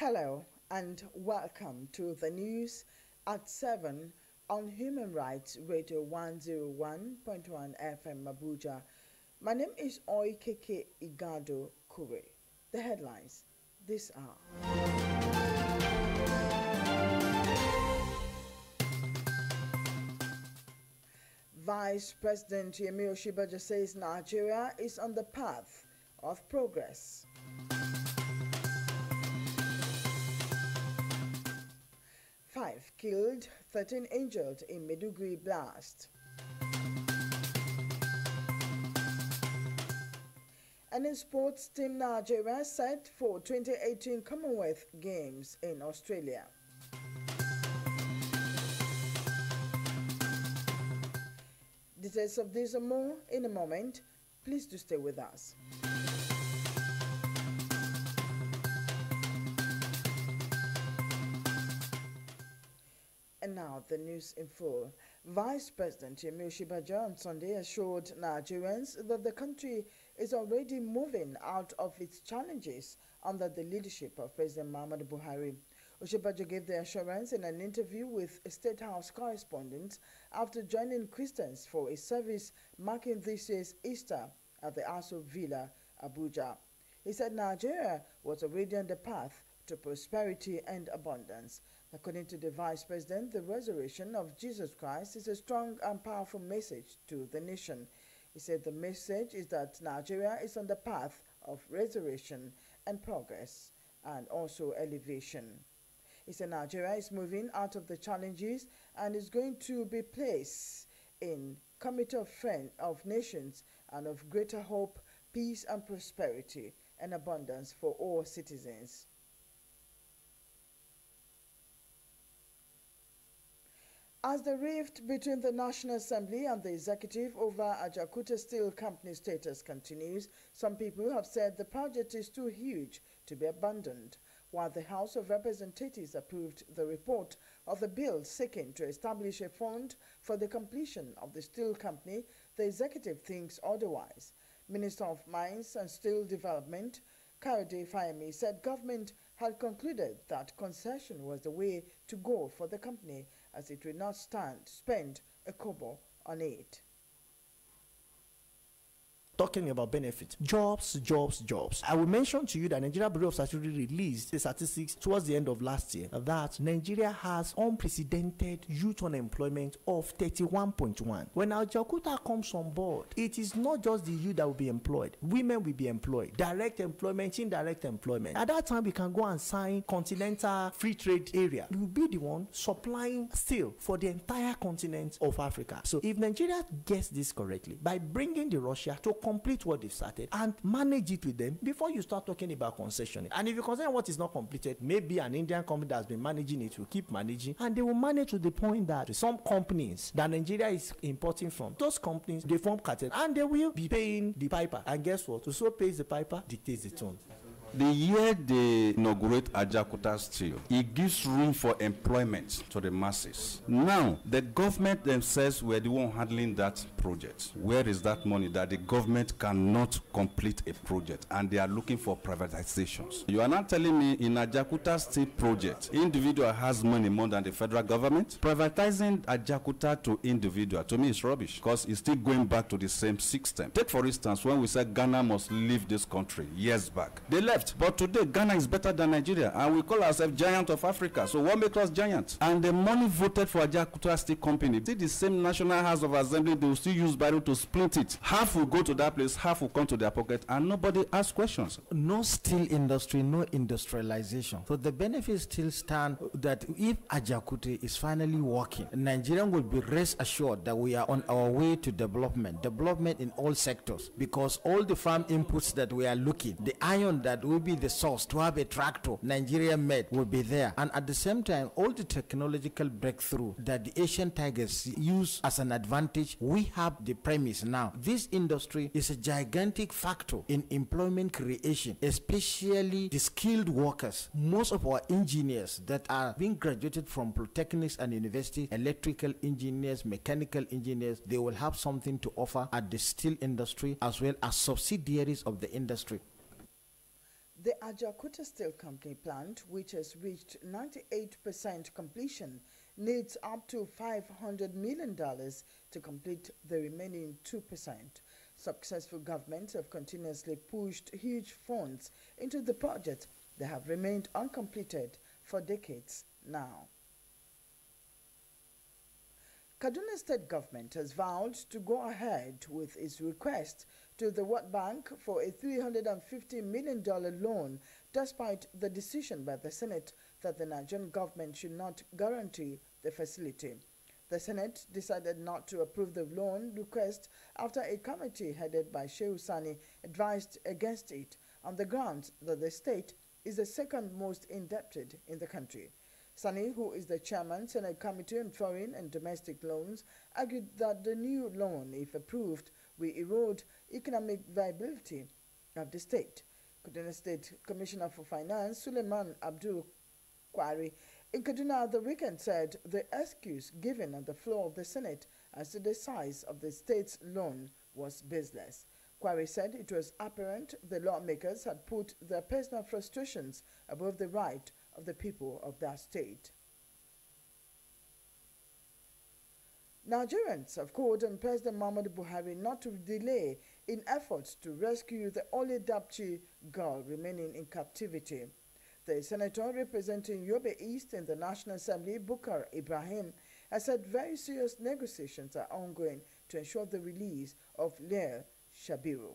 Hello and welcome to the news at 7 on Human Rights Radio 101.1 FM Abuja. My name is Oikeke Igado Kure. The headlines this hour. Vice President Yemi Osinbajo says Nigeria is on the path of progress. Five killed, 13 injured in Maiduguri blast. And in sports, Team Nigeria set for 2018 Commonwealth Games in Australia. Details of this and more in a moment. Please do stay with us. And now the news in full. Vice President Yemi Osinbajo on Sunday assured Nigerians that the country is already moving out of its challenges under the leadership of President Muhammadu Buhari. Osinbajo gave the assurance in an interview with a State House correspondent after joining Christians for a service marking this year's Easter at the Aso Villa, Abuja. He said Nigeria was already on the path to prosperity and abundance. According to the Vice President, the resurrection of Jesus Christ is a strong and powerful message to the nation. He said the message is that Nigeria is on the path of resurrection and progress and also elevation. He said Nigeria is moving out of the challenges and is going to be placed in committee of nations and of greater hope, peace and prosperity and abundance for all citizens. As the rift between the National Assembly and the Executive over Ajaokuta Steel Company status continues, some people have said the project is too huge to be abandoned. While the House of Representatives approved the report of the bill seeking to establish a fund for the completion of the steel company, the Executive thinks otherwise. Minister of Mines and Steel Development, Kayode Fayemi, said government had concluded that concession was the way to go for the company as it would not spend a kobo on it. Talking about benefits, jobs. I will mention to you that Nigeria Bureau of Statistics released the statistics towards the end of last year that Nigeria has unprecedented youth unemployment of 31.1. When Ajaokuta comes on board, it is not just the youth that will be employed. Women will be employed. Direct employment, indirect employment. At that time, we can go and sign Continental Free Trade Area. We will be the one supplying steel for the entire continent of Africa. So if Nigeria gets this correctly, by bringing the Russia to complete what they've started and manage it with them before you start talking about concession. And if you consider what is not completed, maybe an Indian company that has been managing it will keep managing, and they will manage to the point that some companies that Nigeria is importing from, those companies, they form cartel and they will be paying the piper. And guess what? Whoso pays the piper dictates the tone. The year they inaugurate Ajaokuta Steel, it gives room for employment to the masses. Now, the government themselves were the one handling that project. Where is that money that the government cannot complete a project and they are looking for privatizations? You are not telling me in Ajaokuta Steel project, individual has money more than the federal government? Privatizing Ajaokuta to individual, to me, is rubbish because it's still going back to the same system. Take, for instance, when we said Ghana must leave this country years back. They left. But today, Ghana is better than Nigeria, and we call ourselves giant of Africa. So what makes us giant? And the money voted for Ajaokuta Steel Company, see the same National House of Assembly, they will still use Biro to split it. Half will go to that place, half will come to their pocket, and nobody asks questions. No steel industry, no industrialization. So the benefits still stand that if Ajaokuta is finally working, Nigeria will be rest assured that we are on our way to development in all sectors, because all the farm inputs that we are looking, the iron that will be the source to have a tractor Nigeria made will be there. And at the same time, all the technological breakthrough that the Asian tigers use as an advantage, we have the premise now. This industry is a gigantic factor in employment creation, especially the skilled workers. Most of our engineers that are being graduated from polytechnics and university, electrical engineers, mechanical engineers, they will have something to offer at the steel industry as well as subsidiaries of the industry. The Ajaokuta Steel Company plant, which has reached 98% completion, needs up to $500 million to complete the remaining 2%. Successful governments have continuously pushed huge funds into the project that have remained uncompleted for decades now. Kaduna State government has vowed to go ahead with its request to the World Bank for a $350 million loan, despite the decision by the Senate that the Nigerian government should not guarantee the facility. The Senate decided not to approve the loan request after a committee headed by Shehu Sani advised against it on the grounds that the state is the second most indebted in the country. Sani, who is the chairman, Senate Committee on Foreign and Domestic Loans, argued that the new loan, if approved, will erode economic viability of the state. Kaduna State Commissioner for Finance, Suleiman Abdul Kwari, in Kaduna the weekend said the excuse given on the floor of the Senate as to the size of the state's loan was baseless. Kwari said it was apparent the lawmakers had put their personal frustrations above the right of the people of that state. Nigerians have called on President Muhammadu Buhari not to delay in efforts to rescue the only Dapchi girl remaining in captivity. The senator representing Yobe East in the National Assembly, Bukar Ibrahim, has said very serious negotiations are ongoing to ensure the release of Leah Shabiru.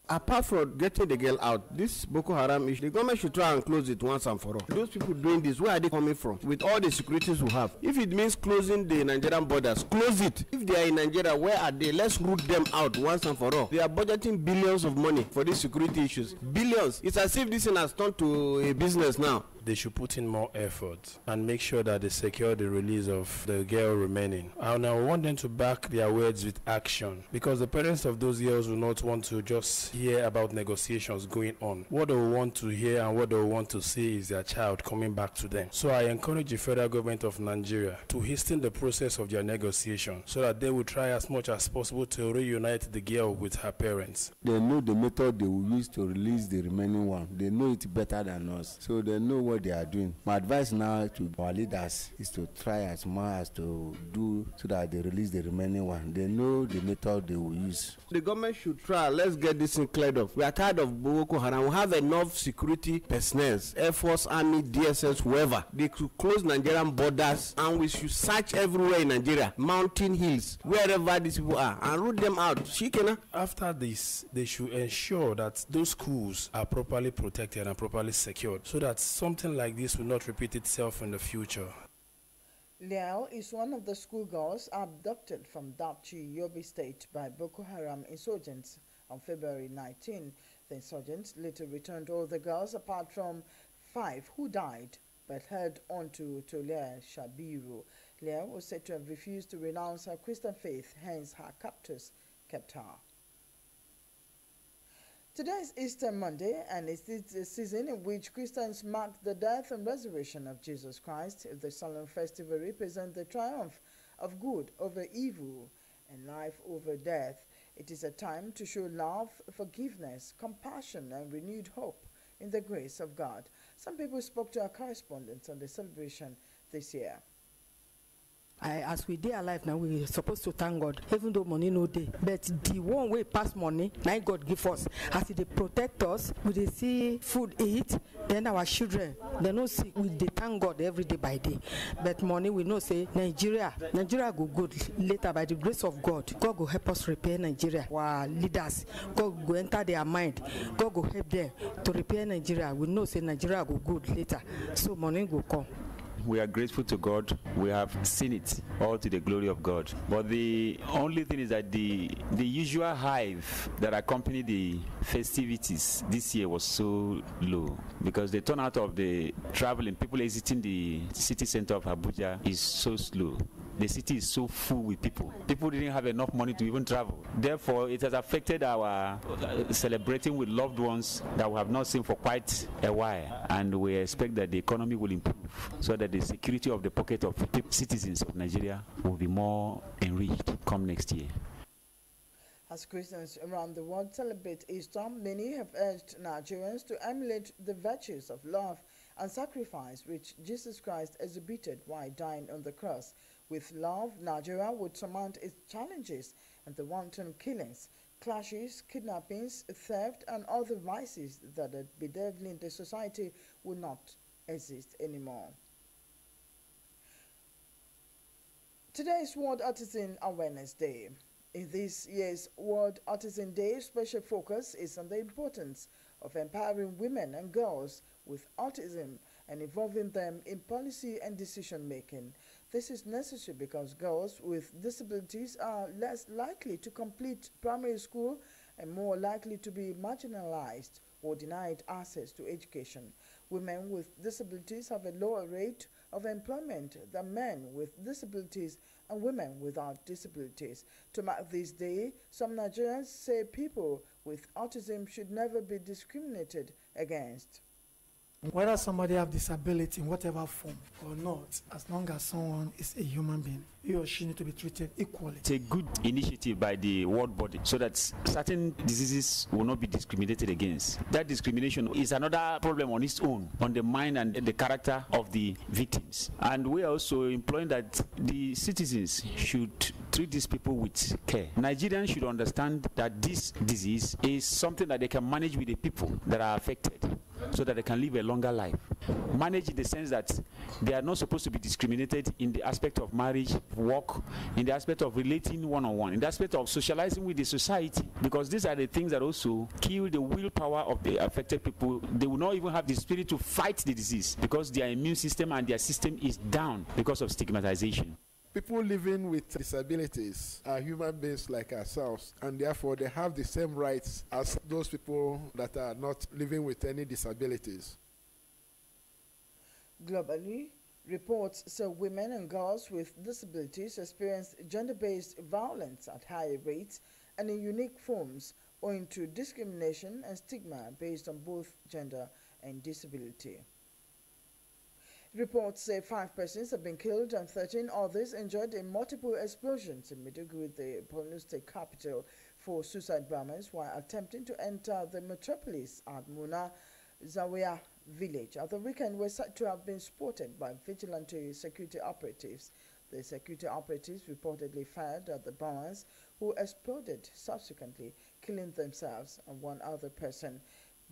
Apart from getting the girl out, this Boko Haram issue, the government should try and close it once and for all. Those people doing this, where are they coming from? With all the securities we have. If it means closing the Nigerian borders, close it. If they are in Nigeria, where are they? Let's root them out once and for all. They are budgeting billions of money for these security issues. Billions. It's as if this thing has turned to a business now. They should put in more effort and make sure that they secure the release of the girl remaining. And I want them to back their words with action, because the parents of those girls will not want to just hear about negotiations going on. What they will want to hear and what they will want to see is their child coming back to them. So I encourage the federal government of Nigeria to hasten the process of their negotiation so that they will try as much as possible to reunite the girl with her parents. They know the method they will use to release the remaining one. They know it better than us. So they know what they are doing. My advice now to our leaders is to try as much as to do so that they release the remaining one. They know the method they will use. The government should try. Let's get this thing cleared up. We are tired of Boko Haram. We have enough security personnel, Air Force, Army, DSS, whoever. They could close Nigerian borders and we should search everywhere in Nigeria, mountain hills, wherever these people are, and root them out. Shikena. After this, they should ensure that those schools are properly protected and properly secured so that something like this will not repeat itself in the future. Liao is one of the schoolgirls abducted from Dapchi, Yobe State by Boko Haram insurgents on February 19. The insurgents later returned all the girls apart from 5 who died but held on to Leah Shabiru. Leah was said to have refused to renounce her Christian faith, hence her captors kept her. Today is Easter Monday, and it is a season in which Christians mark the death and resurrection of Jesus Christ. The solemn festival represents the triumph of good over evil and life over death. It is a time to show love, forgiveness, compassion, and renewed hope in the grace of God. Some people spoke to our correspondents on the celebration this year. As we dey alive now, we supposed to thank God, even though money no dey. But the one way pass money, now God give us. As they protect us, we dey see food eat. Then our children, they no see. We dey thank God every day by day. But money, we know say Nigeria go good later by the grace of God. God go help us repair Nigeria. Our leaders, God go enter their mind. God go help them to repair Nigeria. We know say Nigeria go good later. So money go come. We are grateful to God. We have seen it all to the glory of God. But the only thing is that the usual hive that accompanied the festivities this year was so low, because the turnout of the traveling people exiting the city center of Abuja is so slow. The city is so full with people. People didn't have enough money to even travel. Therefore, it has affected our celebrating with loved ones that we have not seen for quite a while. And we expect that the economy will improve so that the security of the pocket of citizens of Nigeria will be more enriched come next year. As Christians around the world celebrate Easter, many have urged Nigerians to emulate the virtues of love and sacrifice which Jesus Christ exhibited while dying on the cross. With love, Nigeria would surmount its challenges and the wanton killings, clashes, kidnappings, theft, and other vices that are bedeviling the society would not exist anymore. Today is World Autism Awareness Day. In this year's World Autism Day, special focus is on the importance of empowering women and girls with autism and involving them in policy and decision making. This is necessary because girls with disabilities are less likely to complete primary school and more likely to be marginalized or denied access to education. Women with disabilities have a lower rate of employment than men with disabilities and women without disabilities. To mark this day, some Nigerians say people with autism should never be discriminated against. Whether somebody have disability in whatever form or not, as long as someone is a human being, he or she need to be treated equally. It's a good initiative by the world body so that certain diseases will not be discriminated against. That discrimination is another problem on its own, on the mind and the character of the victims. And we are also imploring that the citizens should treat these people with care. Nigerians should understand that this disease is something that they can manage with the people that are affected, so that they can live a longer life. Manage in the sense that they are not supposed to be discriminated in the aspect of marriage, work, in the aspect of relating one-on-one, in the aspect of socializing with the society, because these are the things that also kill the willpower of the affected people. They will not even have the spirit to fight the disease because their immune system and their system is down because of stigmatization. People living with disabilities are human beings like ourselves, and therefore they have the same rights as those people that are not living with any disabilities. Globally, reports say women and girls with disabilities experience gender-based violence at higher rates and in unique forms owing to discrimination and stigma based on both gender and disability. Reports say 5 persons have been killed and 13 others injured in multiple explosions in Maiduguri, the Borno State capital, for suicide bombers while attempting to enter the metropolis at Muna Zawiya village. At the weekend were said to have been spotted by vigilante security operatives. The security operatives reportedly fired at the bombers, who exploded subsequently, killing themselves and one other person.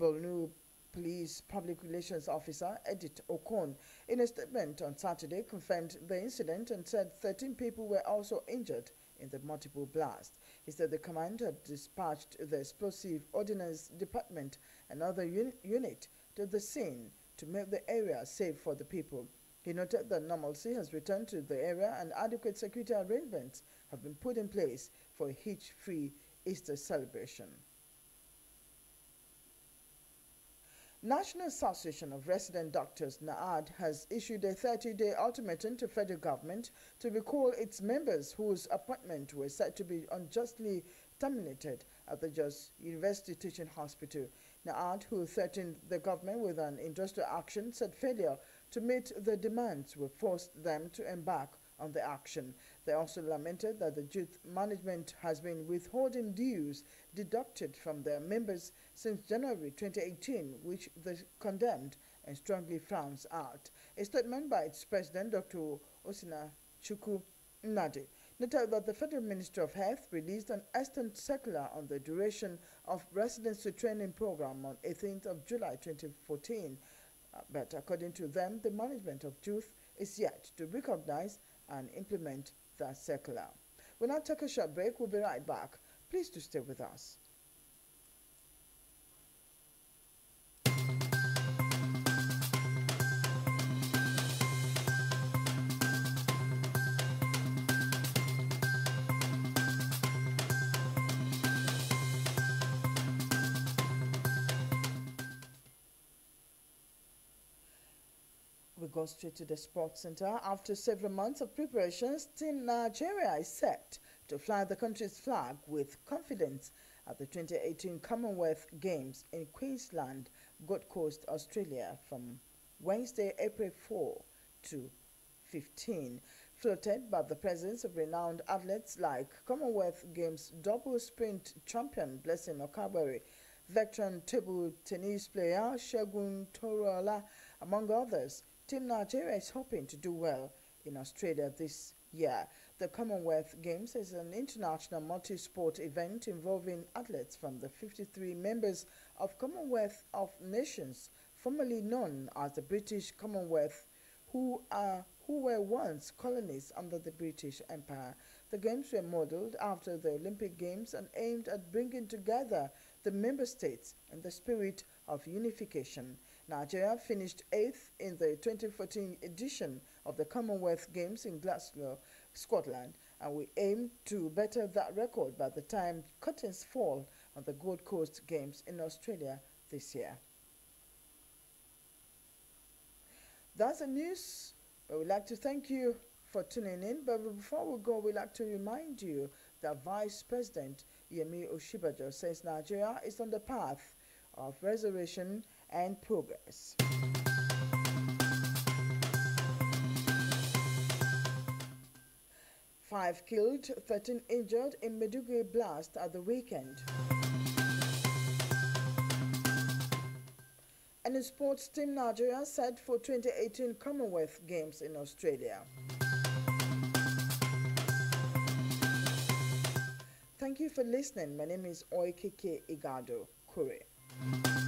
Borno Police Public Relations Officer Edith Okon, in a statement on Saturday, confirmed the incident and said 13 people were also injured in the multiple blasts. He said the command had dispatched the Explosive Ordnance Department and other unit to the scene to make the area safe for the people. He noted that normalcy has returned to the area and adequate security arrangements have been put in place for a hitch-free Easter celebration. National Association of Resident Doctors, NAAD, has issued a 30-day ultimatum to federal government to recall its members whose appointment was said to be unjustly terminated at the Jos University Teaching Hospital. NAAD, who threatened the government with an industrial action, said failure to meet the demands will force them to embark on the action. They also lamented that the youth management has been withholding dues deducted from their members since January 2018, which they condemned and strongly frowns out. A statement by its president, Dr. Osina Chukwu Nnadi, noted that the Federal Ministry of Health released an extant circular on the duration of residency training program on 18th of July 2014. But according to them, the management of youth is yet to recognize and implement that circular. We'll now take a short break. We'll be right back. Please do stay with us. We go straight to the Sports Center. After several months of preparations, Team Nigeria is set to fly the country's flag with confidence at the 2018 Commonwealth Games in Queensland, Gold Coast, Australia from Wednesday, April 4 to 15. floated by the presence of renowned athletes like Commonwealth Games double sprint champion Blessing Okabere, veteran table tennis player Segun Torola, among others. Team Nigeria is hoping to do well in Australia this year. The Commonwealth Games is an international multi-sport event involving athletes from the 53 members of Commonwealth of Nations, formerly known as the British Commonwealth, who were once colonies under the British Empire. The Games were modeled after the Olympic Games and aimed at bringing together the member states in the spirit of unification. Nigeria finished 8th in the 2014 edition of the Commonwealth Games in Glasgow, Scotland, and we aim to better that record by the time curtains fall on the Gold Coast Games in Australia this year. That's the news. We would like to thank you for tuning in, but before we go, we'd like to remind you that Vice President Yemi Osinbajo says Nigeria is on the path of restoration and progress. 5 killed, 13 injured in Maiduguri blast at the weekend. And in sports, Team Nigeria set for 2018 Commonwealth Games in Australia. Thank you for listening. My name is Oikike Igado Kure.